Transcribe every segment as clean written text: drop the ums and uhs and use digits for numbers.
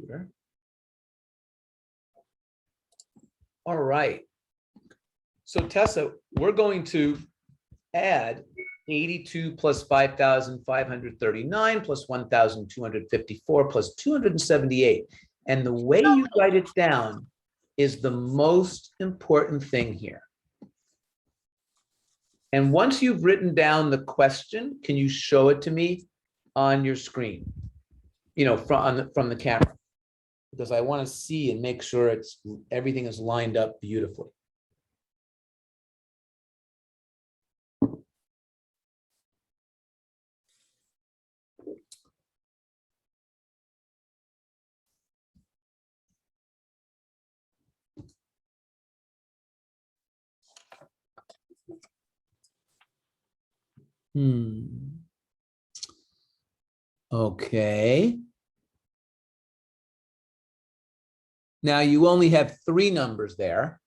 computer. All right. So Tessa, we're going to add 82 plus 5,539 plus 1,254 plus 278. And the way you write it down is the most important thing here. And once you've written down the question, can you show it to me on your screen? You know, from the camera, because I want to see and make sure everything is lined up beautifully. Okay. Now you only have 3 numbers there.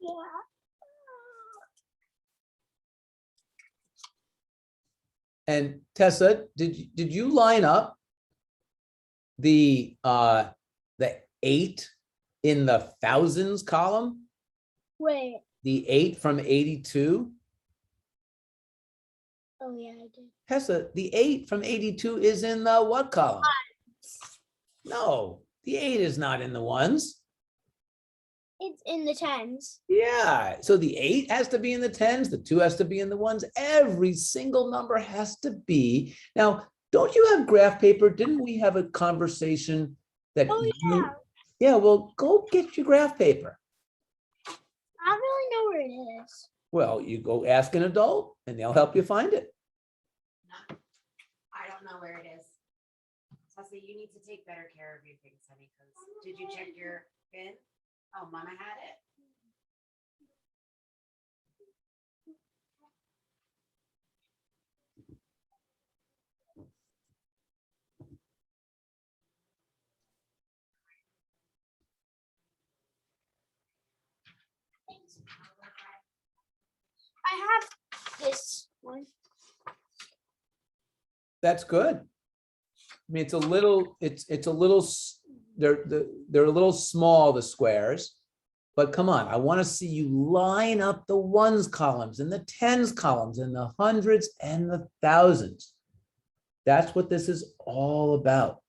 Yeah. And Tessa, did you line up the 8 in the thousands column? Wait. The 8 from 82? Oh yeah, I did. Tessa, the 8 from 82 is in the what column? No, the 8 is not in the ones. It's in the tens. Yeah, so the 8 has to be in the tens, the 2 has to be in the ones. Every single number has to be. Now, don't you have graph paper? Didn't we have a conversation that yeah, well, go get your graph paper. I don't really know where it is. Well, you go ask an adult and they'll help you find it. No, I don't know where it is. Tessa, you need to take better care of your things, honey, because did you check your bin? Oh, Mama had it. I have this one. That's good. I mean, it's a little, they're a little small, the squares, but come on, I want to see you line up the ones columns and the tens columns and the hundreds and the thousands. That's what this is all about.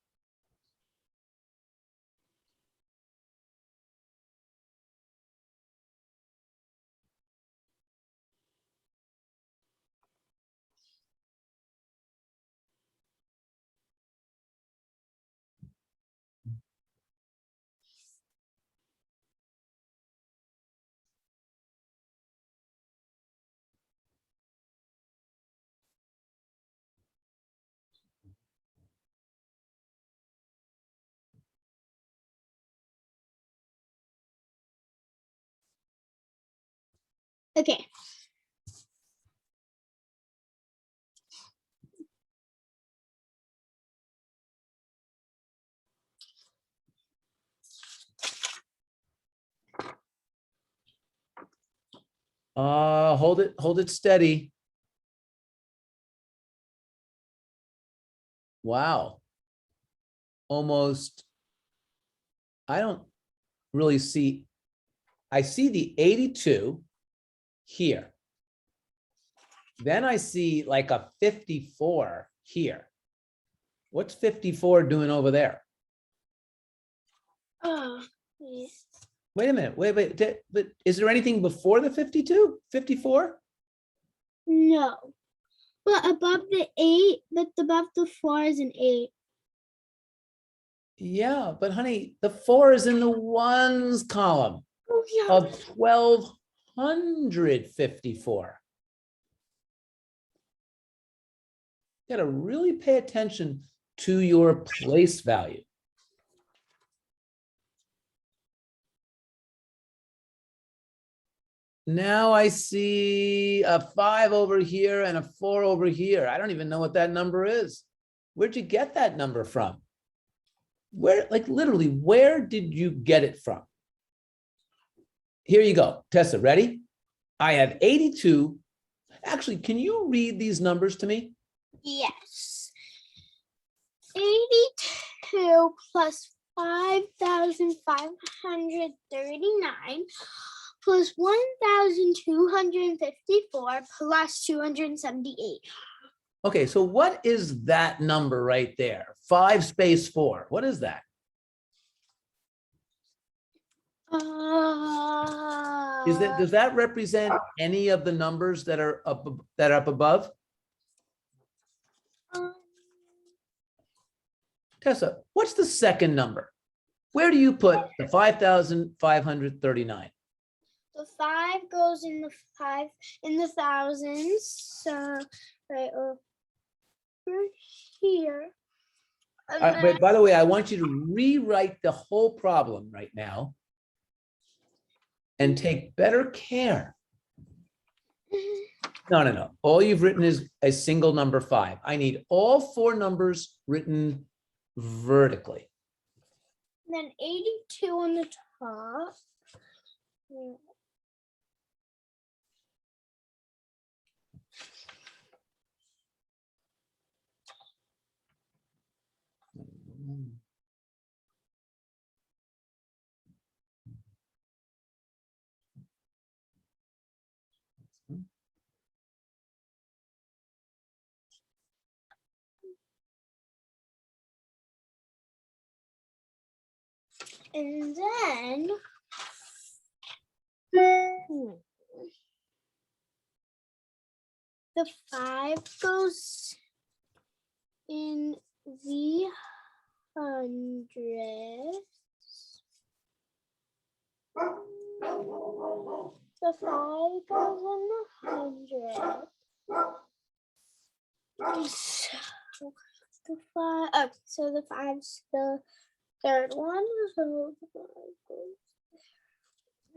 Okay. Hold it steady. Wow. Almost, I don't really see, I see the 82 here. Then I see like a 54 here. What's 54 doing over there? Oh, yes. Wait a minute, wait, but is there anything before the 52, 54? No. But above the 8, but above the 4 is an 8. Yeah, but honey, the 4 is in the ones column Oh, yeah. of 1,254. You gotta really pay attention to your place value. Now I see a 5 over here and a 4 over here. I don't even know what that number is. Where'd you get that number from? Where, like literally, where did you get it from? Here you go. Tessa, ready? I have 82. Actually, can you read these numbers to me? Yes. 82 0 plus 5,539 plus 1,254 plus 278. Okay, so what is that number right there? 5 space 4. What is that? Does that represent any of the numbers that are up above? Tessa, what's the second number? Where do you put the 5,539? The 5 goes in the thousands. So right over here. And But by the way, I want you to rewrite the whole problem right now and take better care. No. All you've written is a single number 5. I need all 4 numbers written vertically. then 82 on the top. And then the 5 goes in the hundreds. The 5 goes in the hundreds. So the 5's the third one. So the 5 goes.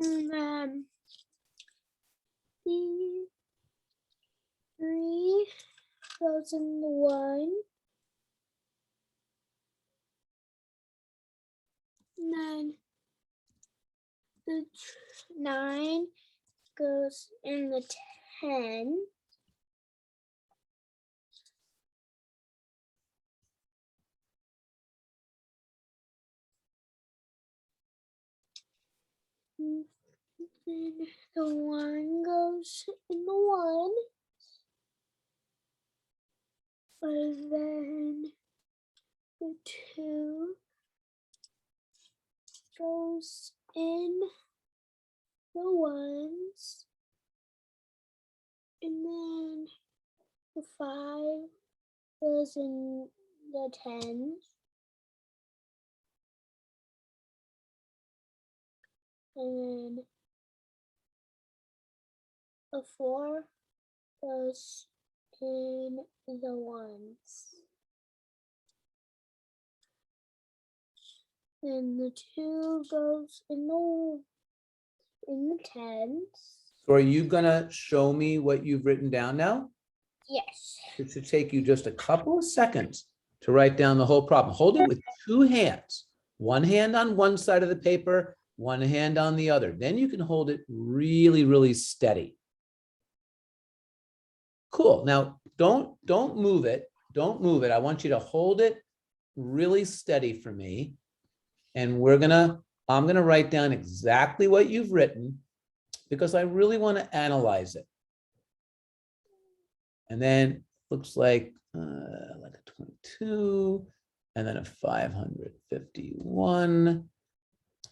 And then the 3 goes in the 1. And then the 9 goes in the 10. And then the 1 goes in the 1. And then the 2 goes in the 1s. And then the 5 goes in the 10s. And then the 4 goes in the 1s. And the 2 goes in the 10s. So are you gonna show me what you've written down now? Yes. It should take you just a couple of seconds to write down the whole problem. Hold it with 2 hands, one hand on one side of the paper, one hand on the other. Then you can hold it really, really steady. Cool. Now, don't move it. Don't move it. I want you to hold it really steady for me. And I'm gonna write down exactly what you've written because I really want to analyze it. And then looks like a 22, and then a 551,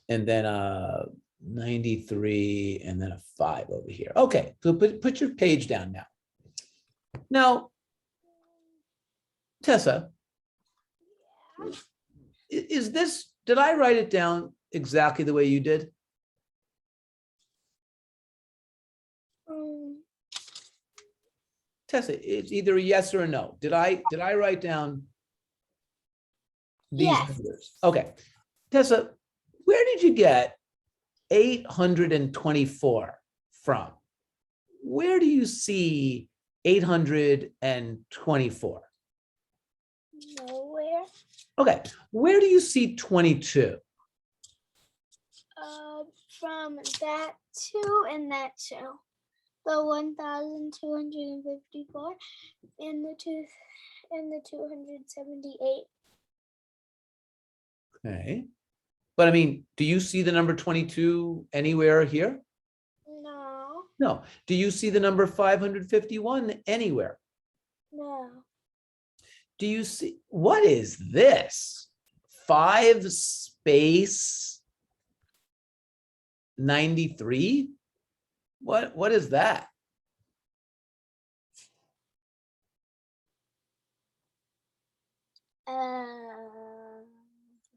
and then a 93, and then a 5 over here. Okay, so put your page down now. Now, Tessa, did I write it down exactly the way you did? Tessa, it's either a yes or a no. Did I write down these Yes. numbers? Okay. Tessa, where did you get 824 from? Where do you see 824? Nowhere. Okay. Where do you see 22? From that 2 and that 2. The 1,254 and the 278. Okay. But I mean, do you see the number 22 anywhere here? No, No. Do you see the number 551 anywhere? no. Do you see, what is this? 5 space 93? What is that?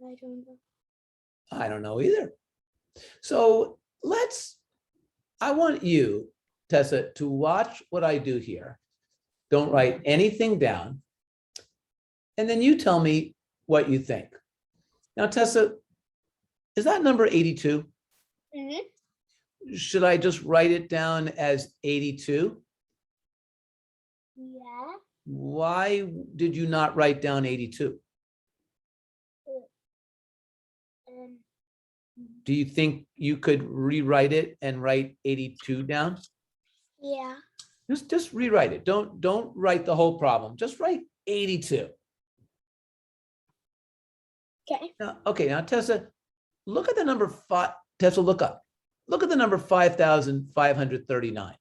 I don't know. I don't know either. So I want you, Tessa, to watch what I do here. Don't write anything down. And then you tell me what you think. Now, Tessa, is that number 82? Mhm. Should I just write it down as 82? Yeah. Why did you not write down 82? Um, Do you think you could rewrite it and write 82 down? yeah. Just rewrite it. Don't write the whole problem. Just write 82. Okay. Now, Tessa, look at the number 5. Tessa, look up. Look at the number 5,539.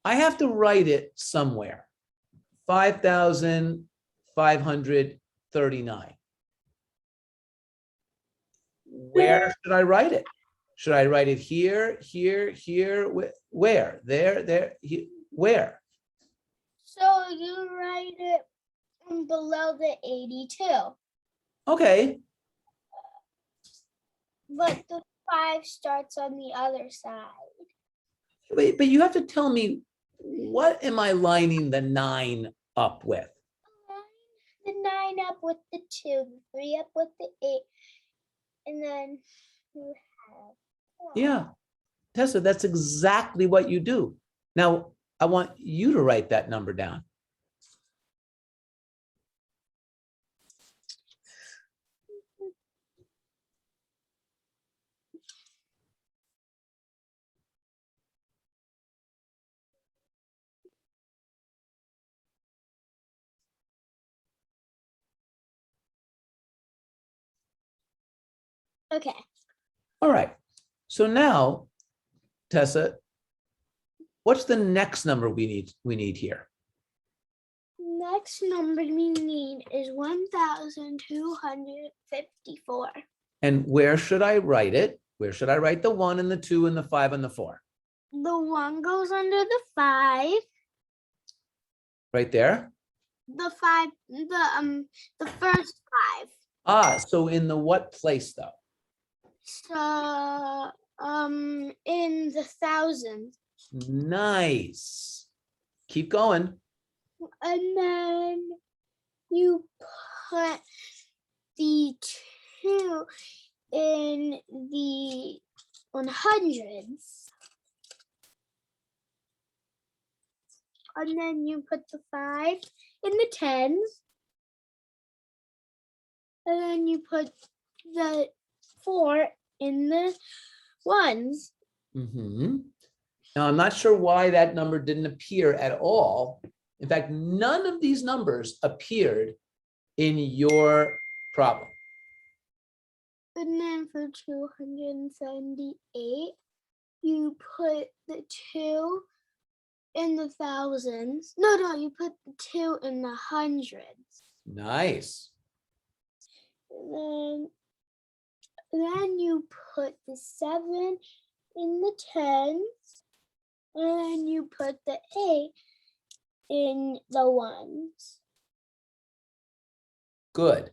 I have to write it somewhere. 5,539. Where should I write it? Should I write it here, here, here? Where? There, where? So you write it below the 82, Okay, but the 5 starts on the other side. but you have to tell me, what am I lining the 9 up with? The 9 up with the 2, the 3 up with the 8, and then you have 4. Yeah, Tessa, that's exactly what you do. Now, I want you to write that number down. Okay. All right. So now, Tessa, what's the next number we need here? Next number we need is 1,254. And where should I write it? Where should I write the 1 and the 2 and the 5 and the 4? The 1 goes under the 5. Right there? The 5, the first 5. Ah, so in the what place though? So, in the thousands. Nice. Keep going. And then you put the 2 in the 100s. And then you put the 5 in the 10s. And then you put the 4 in the 1s. Mm-hmm. Now, I'm not sure why that number didn't appear at all. In fact, none of these numbers appeared in your problem. And then for 278, you put the 2 in the thousands. No, you put the 2 in the hundreds. Nice. And then you put the 7 in the 10s. And then you put the 8 in the 1s. Good.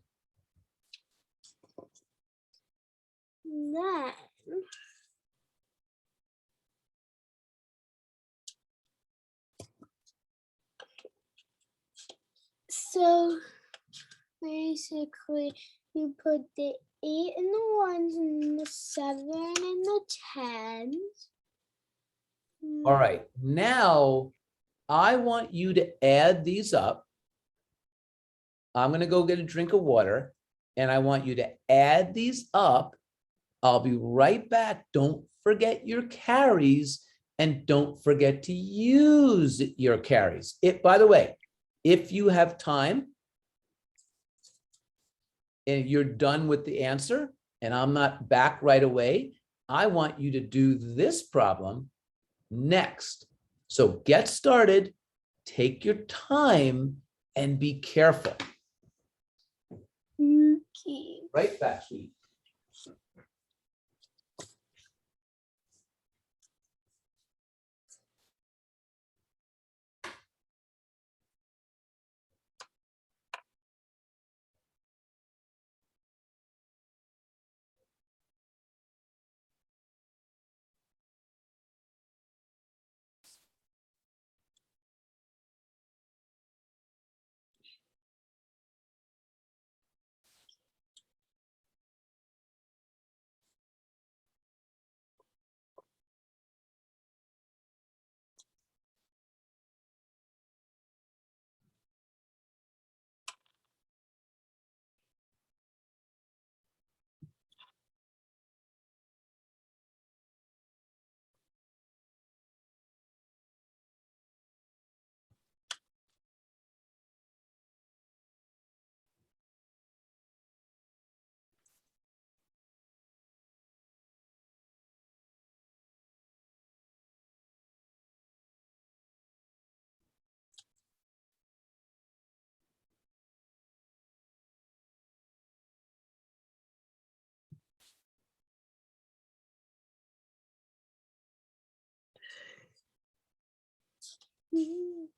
Then so basically you put the 8 in the 1s and the 7 in the 10s. All right. Now, I want you to add these up. I'm going to go get a drink of water, and I want you to add these up. I'll be right back. Don't forget your carries, and don't forget to use your carries. By the way, if you have time, and you're done with the answer, and I'm not back right away, I want you to do this problem next. So get started, take your time, and be careful. Okay. Right back, sweetie. Mm.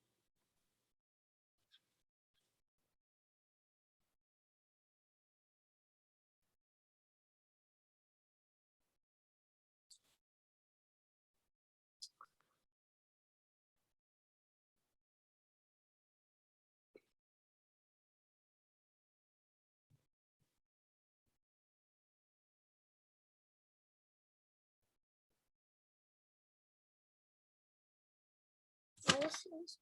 This is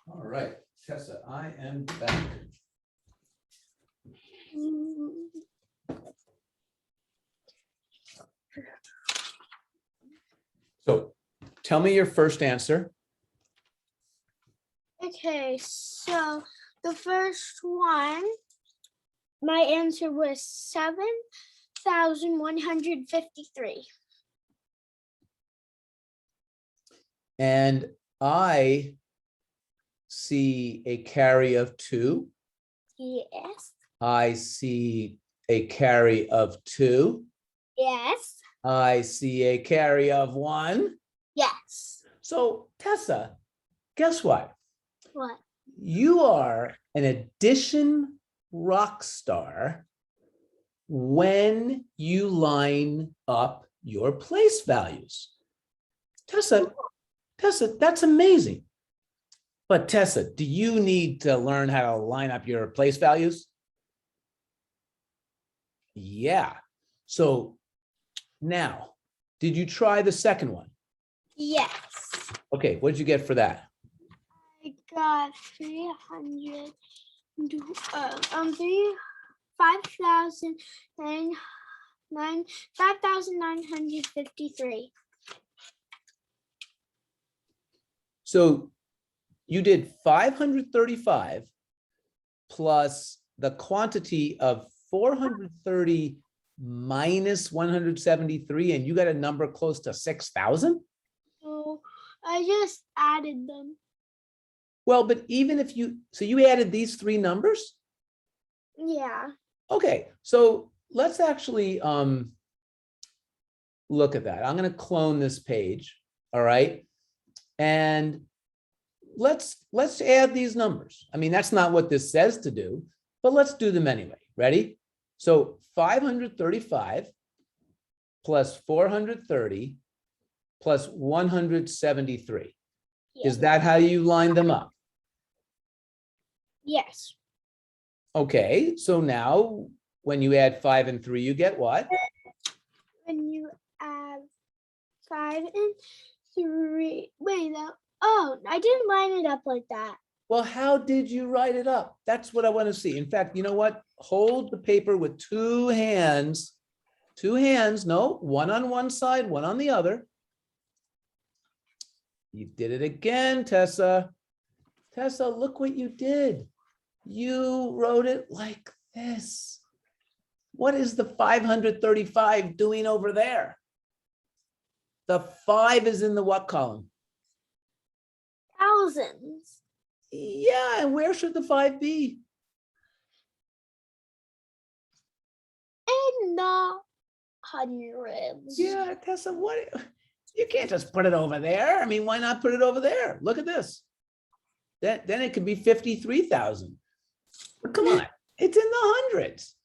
All right, Tessa, I am back. So tell me your first answer. okay. So the first one, my answer was 7,153. And I see a carry of 2. Yes. I see a carry of 2. Yes. I see a carry of 1. Yes. So Tessa, guess what? What? You are an addition rock star when you line up your place values. Tessa, that's amazing. But Tessa, do you need to learn how to line up your place values? Yeah. So now, did you try the second one? Yes. Okay, what did you get for that? I got 300, 5,953. So you did 535 plus the quantity of 430 minus 173, and you got a number close to 6,000? So I just added them. Well, but even if so you added these 3 numbers? Yeah. Okay, so let's actually look at that. I'm going to clone this page, all right? And let's add these numbers. I mean, that's not what this says to do, but let's do them anyway. Ready? So 535 plus 430 plus 173. Is that how you line them up? Yes. Okay, so now when you add 5 and 3, you get what? When you add 5 and 3, wait, no. Oh, I didn't line it up like that. Well, how did you write it up? That's what I want to see. In fact, you know what? Hold the paper with 2 hands. 2 hands, no, one on one side, one on the other. You did it again, Tessa. Tessa, look what you did. You wrote it like this. What is the 535 doing over there? The 5 is in the what column? Thousands. Yeah, and where should the 5 be? In the hundreds. Yeah, Tessa, what? You can't just put it over there. I mean, why not put it over there? Look at this. Then it could be 53,000. But come on, it's in the hundreds.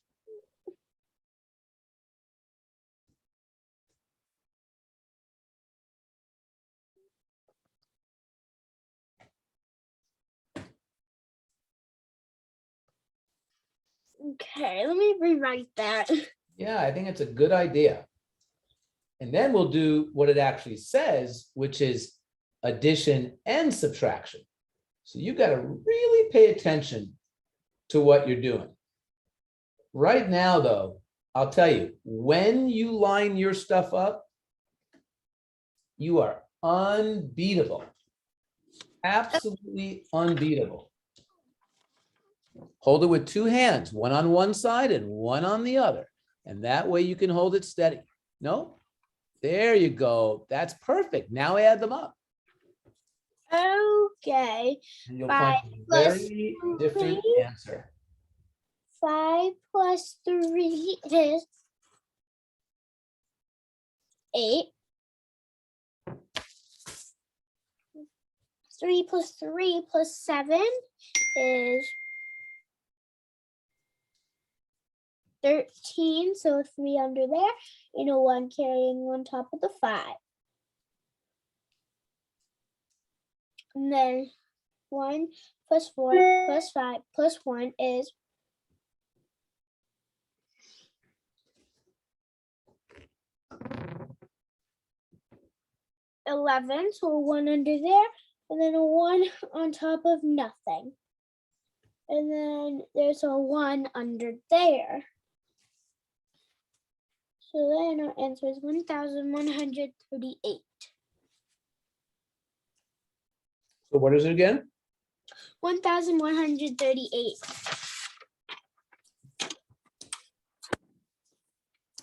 Okay, let me rewrite that. Yeah, I think it's a good idea. And then we'll do what it actually says, which is addition and subtraction. So you got to really pay attention to what you're doing. Right now, though, I'll tell you, when you line your stuff up, you are unbeatable. Absolutely unbeatable. Hold it with 2 hands, one on one side and one on the other. And that way you can hold it steady. No? There you go. That's perfect. Now add them up. Okay. And you'll 5 find a plus very different 3. answer. 5 plus 3 is 8. 3 plus 3 plus 7 is 13. So 3 under there, and a 1 carrying on top of the 5. And then 1 plus 4 plus 5 plus 1 is 11. So a 1 under there, and then a 1 on top of nothing. And then there's a 1 under there. So then our answer is 1,138. So what is it again? 1,138.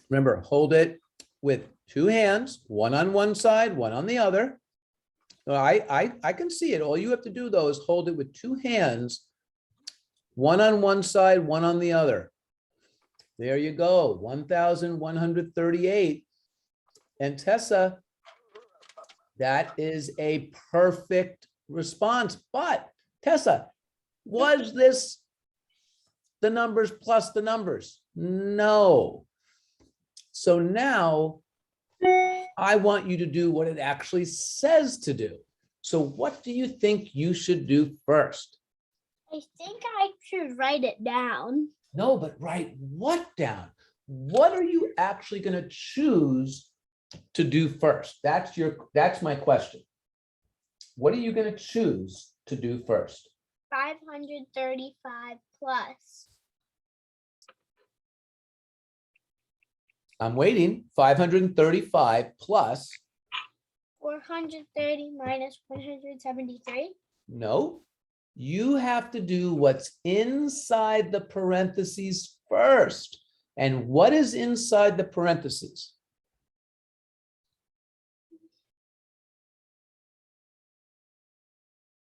Remember, hold it with 2 hands, one on one side, one on the other. I can see it. All you have to do though is hold it with two hands, one on one side, one on the other. There you go, 1,138. And Tessa, that is a perfect response. But Tessa, was this the numbers plus the numbers? No. So now I want you to do what it actually says to do. So what do you think you should do first? I think I should write it down. No, but write what down? What are you actually going to choose to do first? That's my question. What are you going to choose to do first? 535 plus. I'm waiting. 535 plus. 430 minus 173. No, you have to do what's inside the parentheses first. And what is inside the parentheses?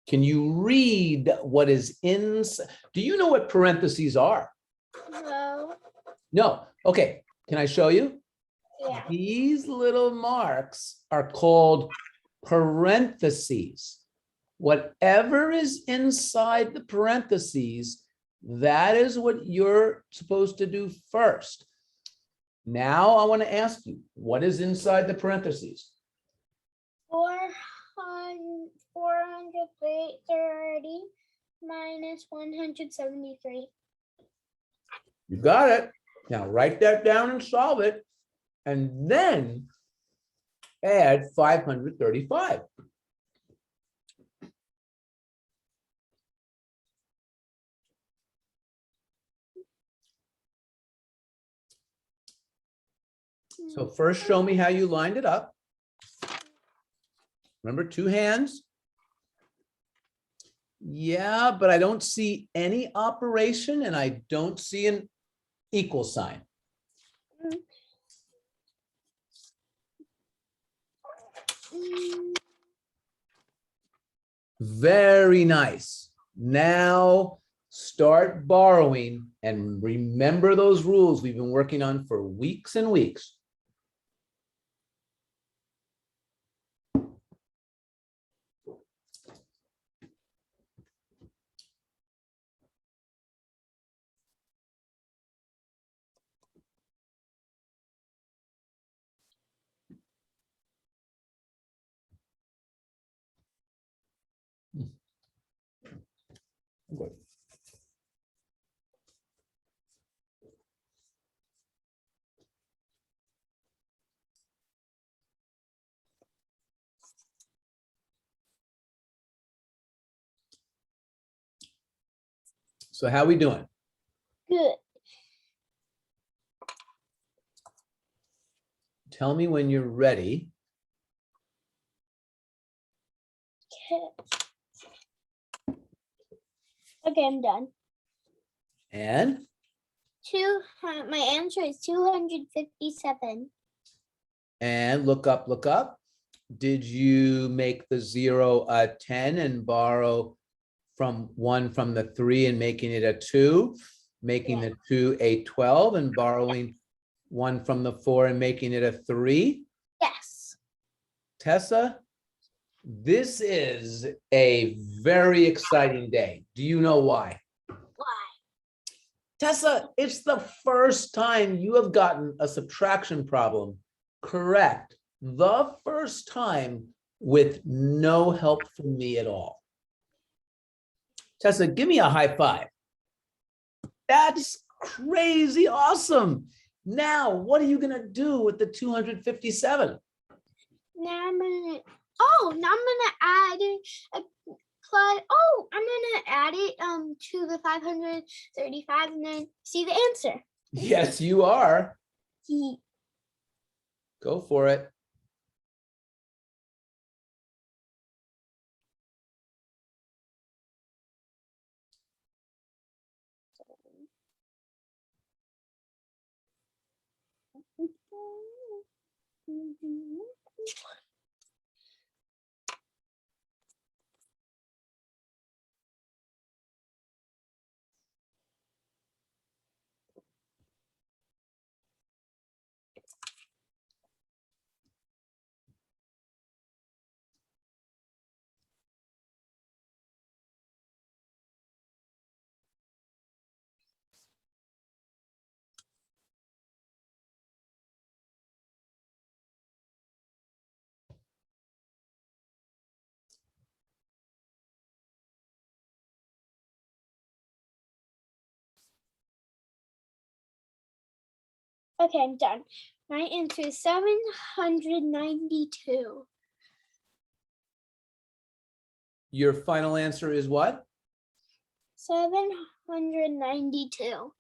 Can you read what is inside? Do you know what parentheses are? No. No. Okay. Can I show you? Yeah. These little marks are called parentheses. Whatever is inside the parentheses, that is what you're supposed to do first. Now I want to ask you, what is inside the parentheses? 430 minus 173. You got it. Now write that down and solve it. And then add 535. So first show me how you lined it up. Remember, two hands. Yeah, but I don't see any operation and I don't see an equal sign. Very nice. Now start borrowing and remember those rules we've been working on for weeks and weeks. Good. So how we doing? Good. Tell me when you're ready. Okay, I'm done. And My answer is 257. look up, look up. Did you make the 0 a 10 and borrow from 1 from the 3 and making it a 2, making Yeah. the 2 a 12 and borrowing 1 from the 4 and making it a 3? Yes. Tessa, this is a very exciting day. Do you know why? Why? Tessa, it's the first time you have gotten a subtraction problem correct. The first time with no help from me at all. Tessa, give me a high five. That's crazy awesome. Now, what are you going to do with the 257? Now I'm gonna. Oh, now I'm gonna add a plus. Oh, I'm gonna add it to the 535 and then see the answer. Yes, you are. He. Go for it. Okay, I'm done. My answer is 792. Your final answer is what? 792.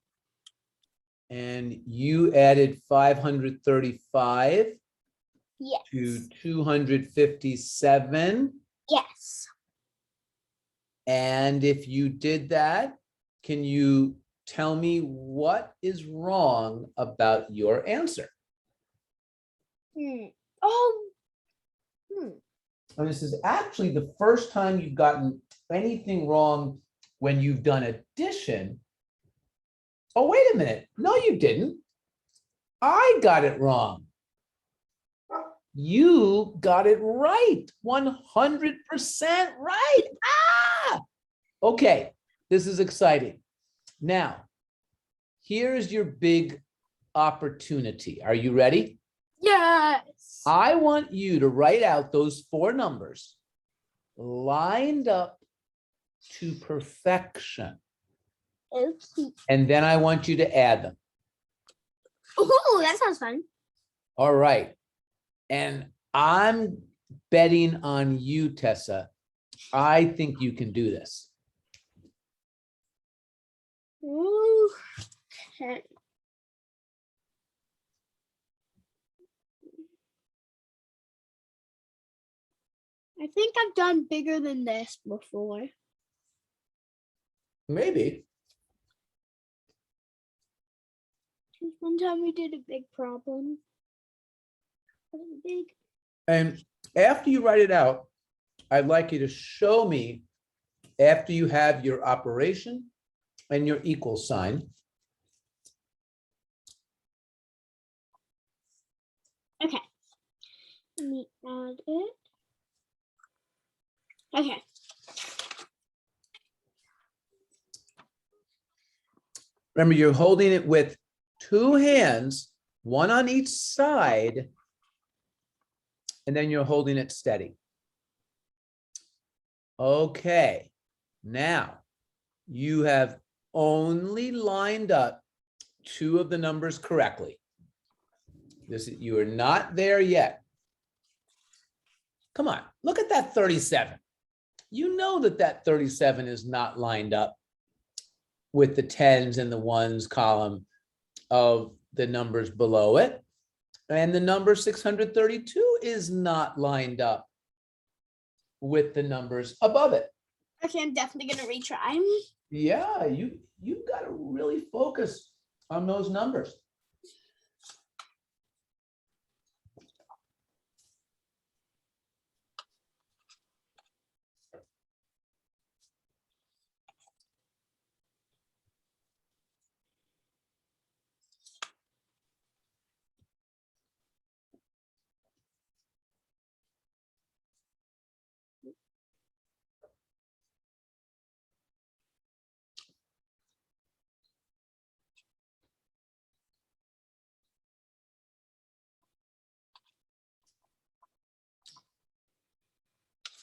And you added 535 Yes. to 257. Yes. And if you did that, can you tell me what is wrong about your answer? Oh. And this is actually the first time you've gotten anything wrong when you've done addition. Oh, wait a minute. No, you didn't. I got it wrong. You got it right. 100% right. Ah! Okay, this is exciting. Now, here's your big opportunity. Are you ready? Yes. I want you to write out those 4 numbers lined up to perfection. Okay. And then I want you to add them. Oh, that sounds fun. All right. And I'm betting on you, Tessa. I think you can do this. Okay. I think I've done bigger than this before. Maybe. One time we did a big problem. Big. And after you write it out, I'd like you to show me after you have your operation and your equal sign. Okay. Let me add it. Okay. Remember, you're holding it with 2 hands, 1 on each side, and then you're holding it steady. Okay, now you have only lined up 2 of the numbers correctly. You are not there yet. Come on, look at that 37. You know that 37 is not lined up with the 10s and the 1s column of the numbers below it. And the number 632 is not lined up with the numbers above it. Okay, I'm definitely gonna retry. Yeah, you've got to really focus on those numbers.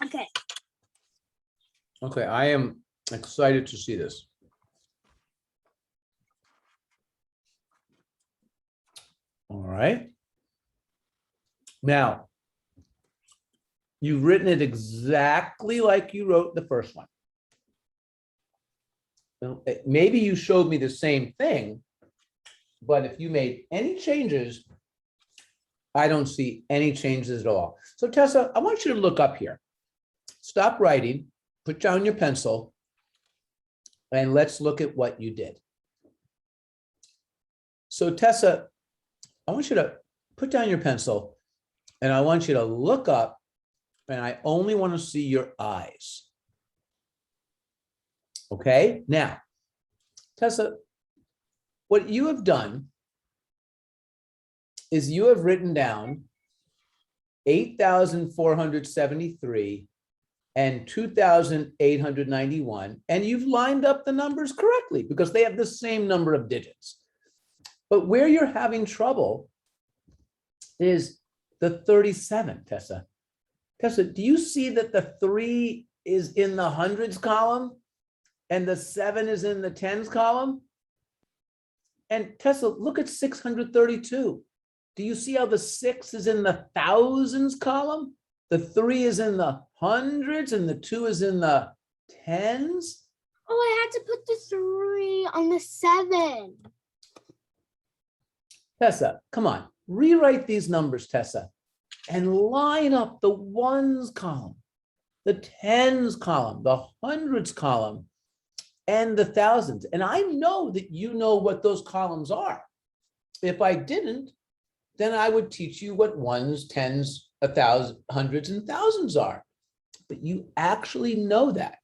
Okay. Okay, I am excited to see this. All right. Now, you've written it exactly like you wrote the first one. Maybe you showed me the same thing, but if you made any changes, I don't see any changes at all. So Tessa, I want you to look up here. Stop writing, put down your pencil, and let's look at what you did. So Tessa, I want you to put down your pencil, and I want you to look up, and I only want to see your eyes. Okay, now, Tessa, what you have done is you have written down 8,473 and 2,891, and you've lined up the numbers correctly because they have the same number of digits. But where you're having trouble is the 37, Tessa. Tessa, do you see that the 3 is in the hundreds column and the 7 is in the tens column? And Tessa, look at 632. Do you see how the 6 is in the thousands column? The 3 is in the hundreds and the 2 is in the tens? Oh, I had to put the 3 on the 7. Tessa, come on, rewrite these numbers, Tessa, and line up the ones column, the tens column, the hundreds column, and the thousands. And I know that you know what those columns are. If I didn't, then I would teach you what ones, tens, hundreds, and thousands are. But you actually know that.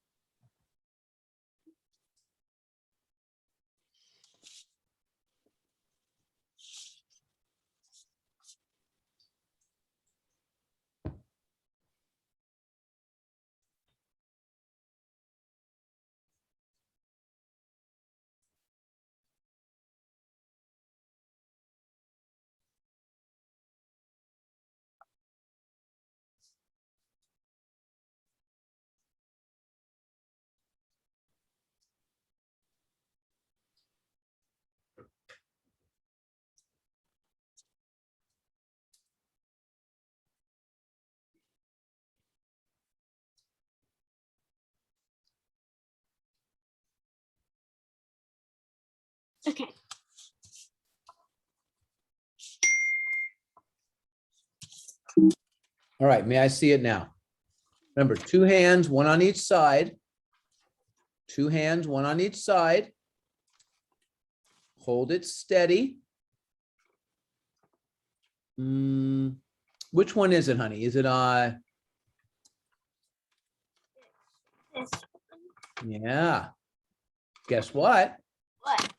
Okay. All right, may I see it now? Remember, 2 hands, 1 on each side. 2 hands, 1 on each side. Hold it steady. Which one is it, honey? Is it This yeah. Guess what? what?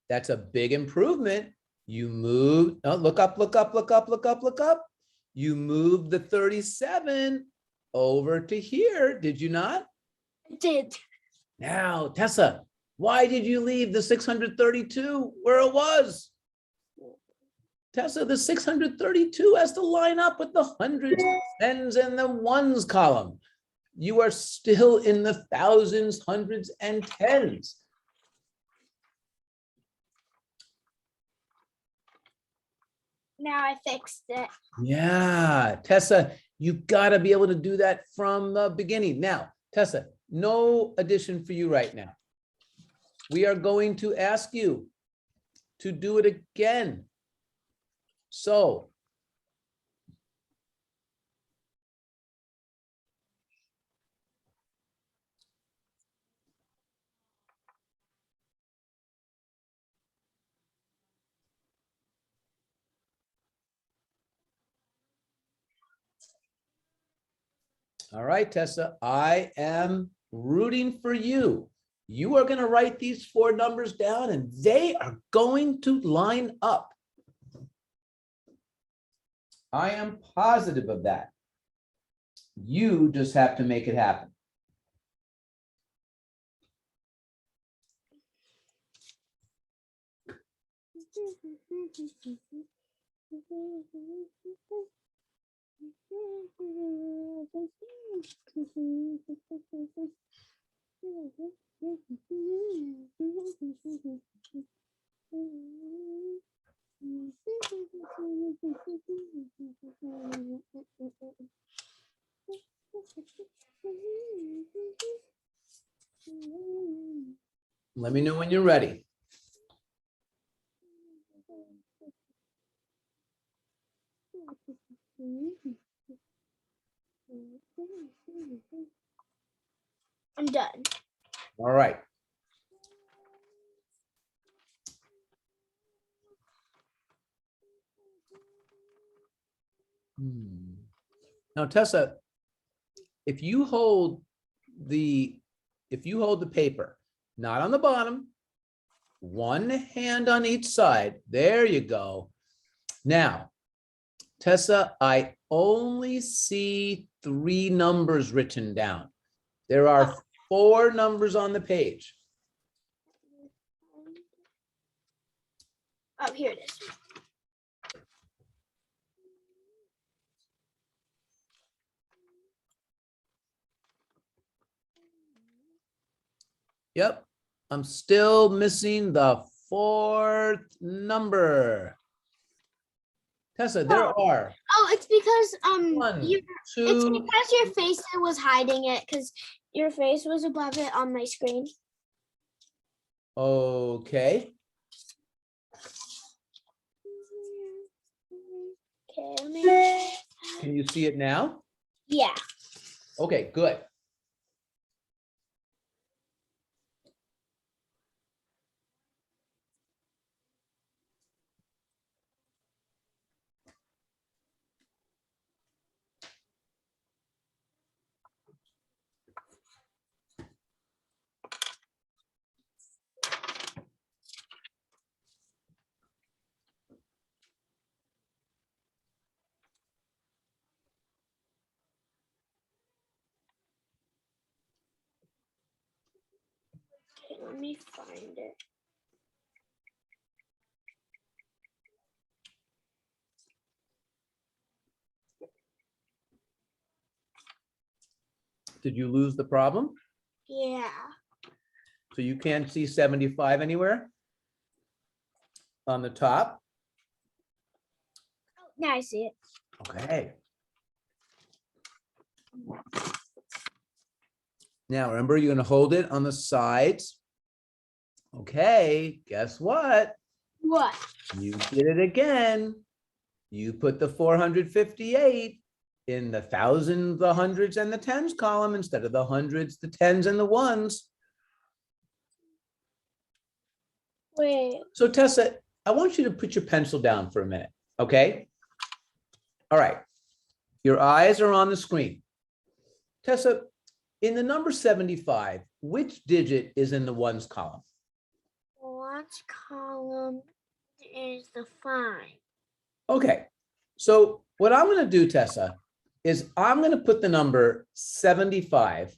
That's a big improvement. You move, oh, look up, look up, look up, look up, look up. You moved the 37 over to here, did you not? I did. Now, Tessa, why did you leave the 632 where it was? Tessa, the 632 has to line up with the hundreds, tens, and the ones column. You are still in the thousands, hundreds, and tens. Now I fixed it. Yeah, Tessa, you got to be able to do that from the beginning. Now, Tessa, no addition for you right now. We are going to ask you to do it again. So, all right, Tessa, I am rooting for you. You are going to write these 4 numbers down and they are going to line up. I am positive of that. You just have to make it happen. Let me know when you're ready. I'm done. All right. Now, Tessa, if you hold the paper, not on the bottom, 1 hand on each side, there you go. Now, Tessa, I only see 3 numbers written down. There are 4 numbers on the page. Oh, here it is. Yep, I'm still missing the fourth number? Tessa, there are Oh, it's because one, it's two, because your face was hiding it because your face was above it on my screen. okay. Okay, let me. Can you see it now? Yeah. Okay, good. Okay, let me find it. Did you lose the problem? Yeah. So you can't see 75 anywhere on the top? Oh, now I see it. Okay. Now remember, you're going to hold it on the sides. Okay, guess what? What? You did it again. You put the 458 in the thousands, the hundreds, and the tens column instead of the hundreds, the tens, and the ones. Wait. So Tessa, I want you to put your pencil down for a minute, okay? All right. Your eyes are on the screen. Tessa, in the number 75, which digit is in the ones column? Ones column is the 5. Okay, so what I'm going to do, Tessa, is I'm going to put the number 75.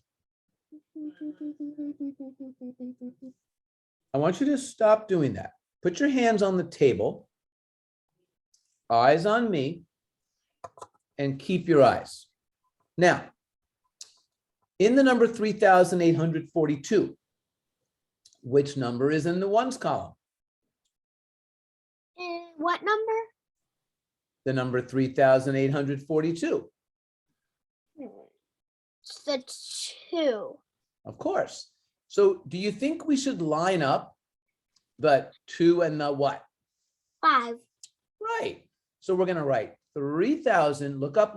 I want you to stop doing that. Put your hands on the table, eyes on me, and keep your eyes. Now, in the number 3,842, which number is in the ones column? What number? The number 3,842. It's the 2. Of course. So do you think we should line up the 2 and the what? 5. Right. So we're going to write 3,000, look up,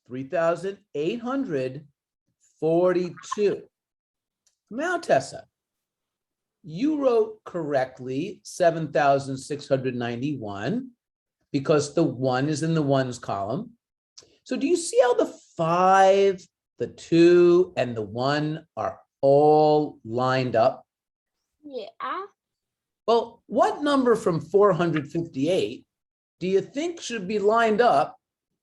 3,842. Now, Tessa, you wrote correctly 7,691 because the 1 is in the ones column. So do you see how the 5, the 2, and the 1 are all lined up? Yeah. Well, what number from 458 do you think should be lined up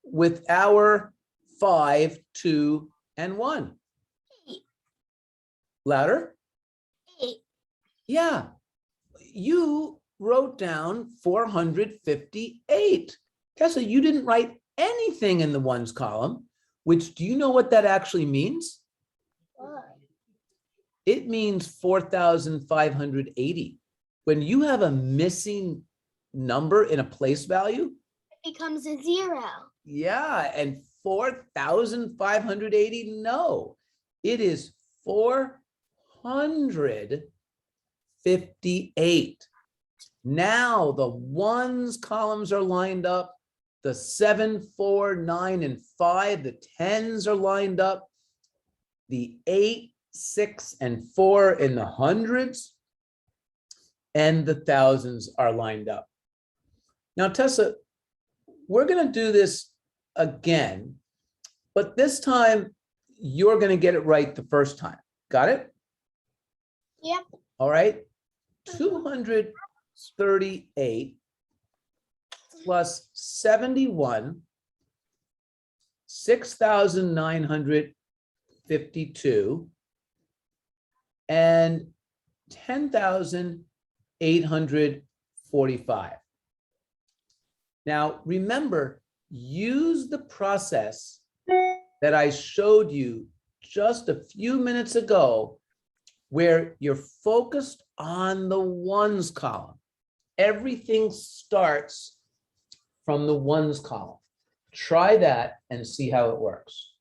with our 5, 2, and 1? 8. Louder? 8. Yeah. You wrote down 458. Tessa, you didn't write anything in the ones column, which do you know what that actually means? What? It means 4,580. When you have a missing number in a place value, It becomes a 0. yeah, and 4,580, no, it is 458. Now the ones columns are lined up, the 7, 4, 9, and 5, the tens are lined up, the 8, 6, and 4 in the hundreds, and the thousands are lined up. Now, Tessa, we're going to do this again, but this time you're going to get it right the first time. Got it? Yep. All right. 238 plus 71, 6,952, and 10,845. Now, remember, use the process that I showed you just a few minutes ago where you're focused on the ones column. Everything starts from the ones column. Try that and see how it works.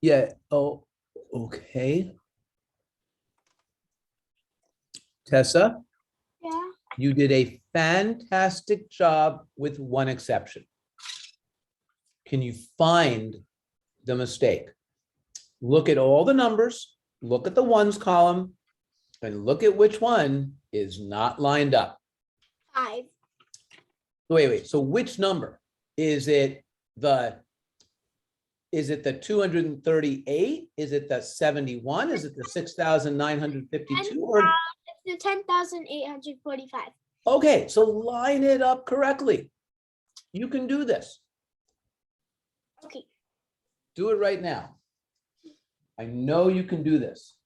Yeah, oh, okay. Tessa, Yeah. you did a fantastic job with one exception. Can you find the mistake? Look at all the numbers, look at the ones column, and look at which one is not lined up. 5. Wait, so which number? Is it the 238? Is it the 71? Is it the 6,952? Or It's the 10,845. okay, so line it up correctly. You can do this. Okay. Do it right now. I know you can do this.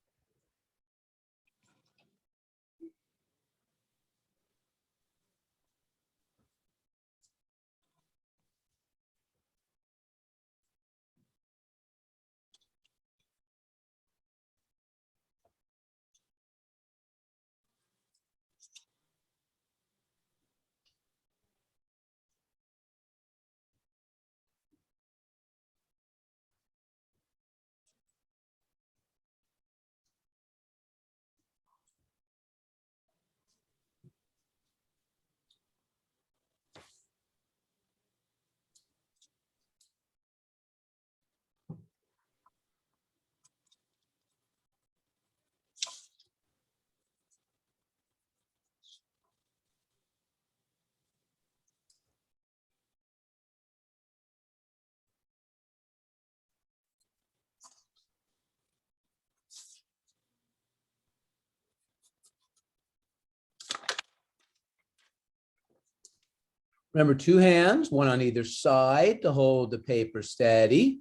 Remember, two hands, one on either side to hold the paper steady.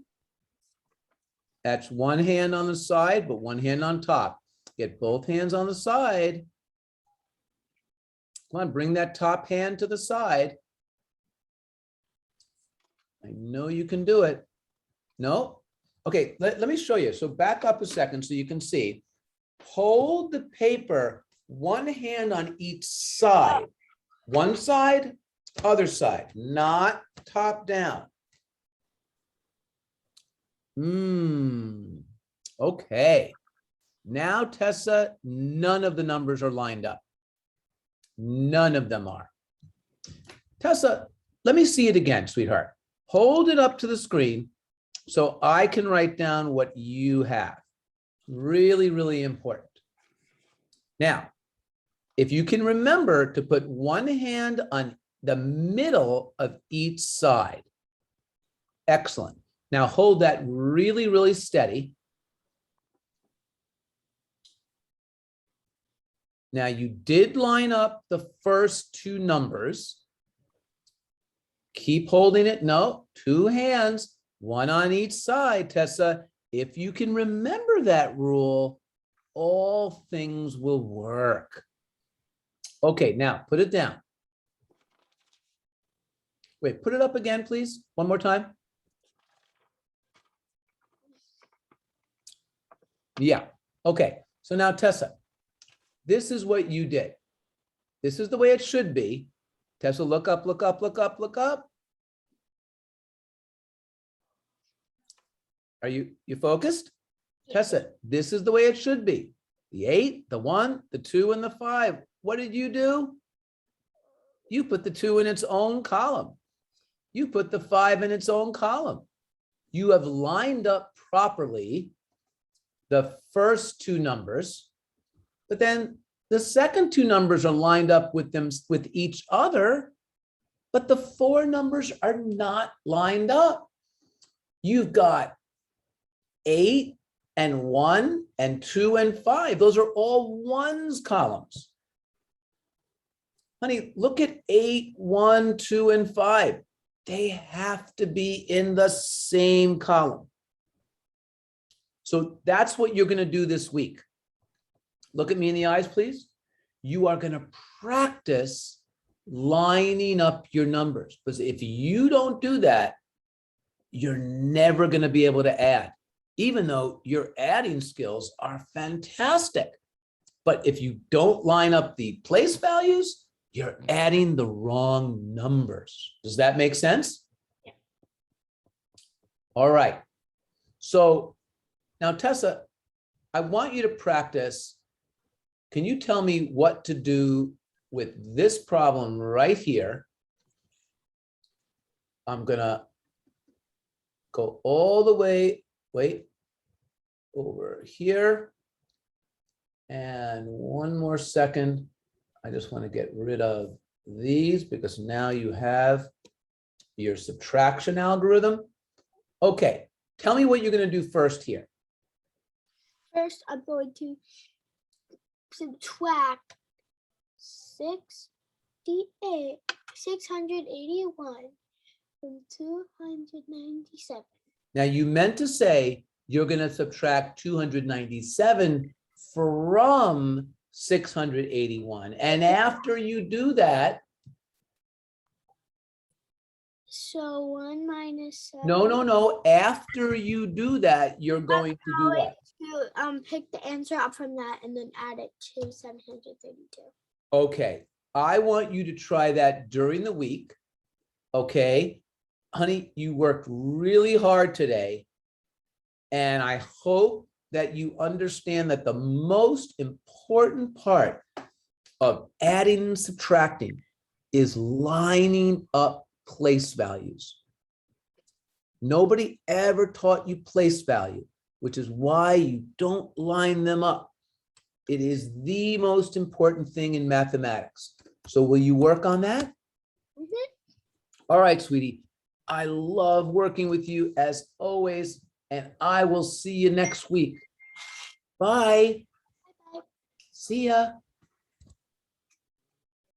That's one hand on the side, but one hand on top. Get both hands on the side. Come on, bring that top hand to the side. I know you can do it. No? Okay, let me show you. So back up a second so you can see. Hold the paper, one hand on each side. One side, other side, not top down. Okay. Now, Tessa, none of the numbers are lined up. None of them are. Tessa, let me see it again, sweetheart. Hold it up to the screen so I can write down what you have. Really, really important. Now, if you can remember to put one hand on the middle of each side. Excellent. Now hold that really, really steady. Now you did line up the first two numbers. Keep holding it. No, two hands, one on each side, Tessa. If you can remember that rule, all things will work. Okay, now put it down. Wait, put it up again, please. One more time. Yeah, okay. So now, Tessa, this is what you did. This is the way it should be. Tessa, look up, look up, look up, look up. Are you focused? Tessa, this is the way it should be. The 8, the 1, the 2, and the 5. What did you do? You put the 2 in its own column. you put the 5 in its own column. You have lined up properly the first two numbers, but then the second two numbers are lined up with them with each other, but the 4 numbers are not lined up. You've got 8 and 1 and 2 and 5. Those are all ones columns. Honey, look at 8, 1, 2, and 5. They have to be in the same column. So that's what you're going to do this week. Look at me in the eyes, please. You are going to practice lining up your numbers, because if you don't do that, you're never going to be able to add, even though your adding skills are fantastic. But if you don't line up the place values, you're adding the wrong numbers. Does that make sense? Yeah. All right. So now, Tessa, I want you to practice. Can you tell me what to do with this problem right here? I'm gonna go all the way, wait, over here. And one more second. I just want to get rid of these because now you have your subtraction algorithm. Okay, tell me what you're going to do first here. First, I'm going to subtract 681 from 297. Now you meant to say you're going to subtract 297 from 681. And after you do that, So 1 minus 7. no. After you do that, you're going to do what? To pick the answer up from that and then add it to 732. Okay, I want you to try that during the week. Okay, honey, you worked really hard today. And I hope that you understand that the most important part of adding and subtracting is lining up place values. Nobody ever taught you place value, which is why you don't line them up. It is the most important thing in mathematics. So will you work on that? Mhm. All right, sweetie. I love working with you as always, and I will see you next week. Bye. Bye. See ya.